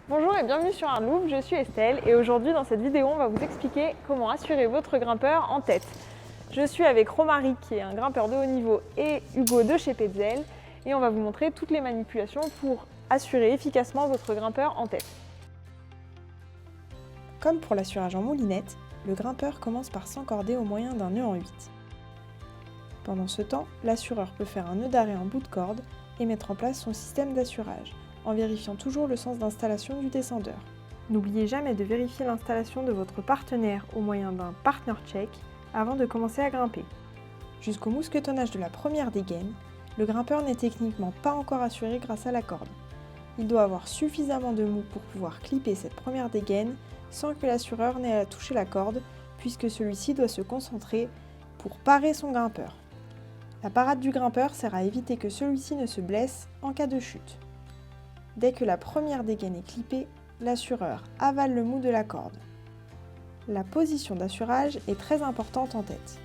Bonjour et bienvenue sur Arloop, je suis Estelle et aujourd'hui dans cette vidéo on va vous expliquer comment assurer votre grimpeur en tête. Je suis avec Romaric qui est un grimpeur de haut niveau et Hugo de chez Petzl et on va vous montrer toutes les manipulations pour assurer efficacement votre grimpeur en tête. Comme pour l'assurage en moulinette, le grimpeur commence par s'encorder au moyen d'un nœud en 8. Pendant ce temps, l'assureur peut faire un nœud d'arrêt en bout de corde et mettre en place son système d'assurage, en vérifiant toujours le sens d'installation du descendeur. N'oubliez jamais de vérifier l'installation de votre partenaire au moyen d'un partner check avant de commencer à grimper. Jusqu'au mousquetonnage de la première dégaine, le grimpeur n'est techniquement pas encore assuré grâce à la corde. Il doit avoir suffisamment de mou pour pouvoir clipper cette première dégaine sans que l'assureur n'ait à toucher la corde, puisque celui-ci doit se concentrer pour parer son grimpeur. La parade du grimpeur sert à éviter que celui-ci ne se blesse en cas de chute. Dès que la première dégaine est clippée, l'assureur avale le mou de la corde. La position d'assurage est très importante en tête.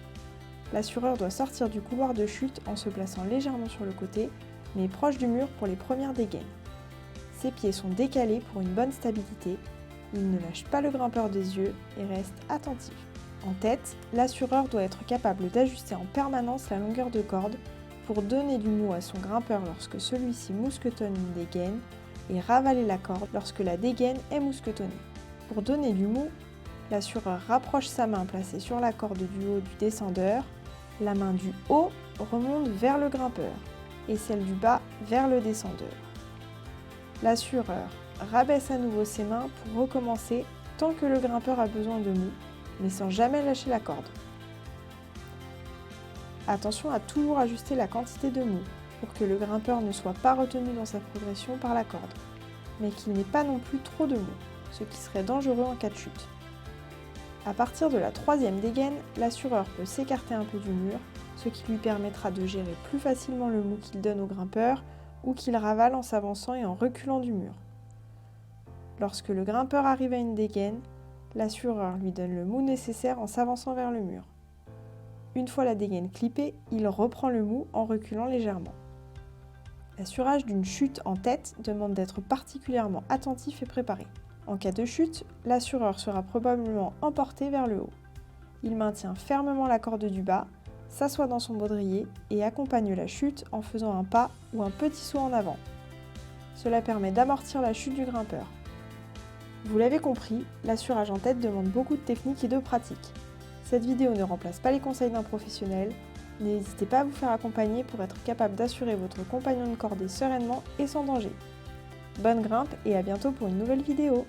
L'assureur doit sortir du couloir de chute en se plaçant légèrement sur le côté, mais proche du mur pour les premières dégaines. Ses pieds sont décalés pour une bonne stabilité, il ne lâche pas le grimpeur des yeux et reste attentif. En tête, l'assureur doit être capable d'ajuster en permanence la longueur de corde pour donner du mou à son grimpeur lorsque celui-ci mousquetonne une dégaine et ravaler la corde lorsque la dégaine est mousquetonnée. Pour donner du mou, l'assureur rapproche sa main placée sur la corde du haut du descendeur, la main du haut remonte vers le grimpeur et celle du bas vers le descendeur. L'assureur rabaisse à nouveau ses mains pour recommencer tant que le grimpeur a besoin de mou, mais sans jamais lâcher la corde. Attention à toujours ajuster la quantité de mou pour que le grimpeur ne soit pas retenu dans sa progression par la corde, mais qu'il n'ait pas non plus trop de mou, ce qui serait dangereux en cas de chute. À partir de la troisième dégaine, l'assureur peut s'écarter un peu du mur, ce qui lui permettra de gérer plus facilement le mou qu'il donne au grimpeur ou qu'il ravale en s'avançant et en reculant du mur. Lorsque le grimpeur arrive à une dégaine, l'assureur lui donne le mou nécessaire en s'avançant vers le mur. Une fois la dégaine clippée, il reprend le mou en reculant légèrement. L'assurage d'une chute en tête demande d'être particulièrement attentif et préparé. En cas de chute, l'assureur sera probablement emporté vers le haut. Il maintient fermement la corde du bas, s'assoit dans son baudrier et accompagne la chute en faisant un pas ou un petit saut en avant. Cela permet d'amortir la chute du grimpeur. Vous l'avez compris, l'assurage en tête demande beaucoup de technique et de pratique. Cette vidéo ne remplace pas les conseils d'un professionnel, n'hésitez pas à vous faire accompagner pour être capable d'assurer votre compagnon de cordée sereinement et sans danger. Bonne grimpe et à bientôt pour une nouvelle vidéo.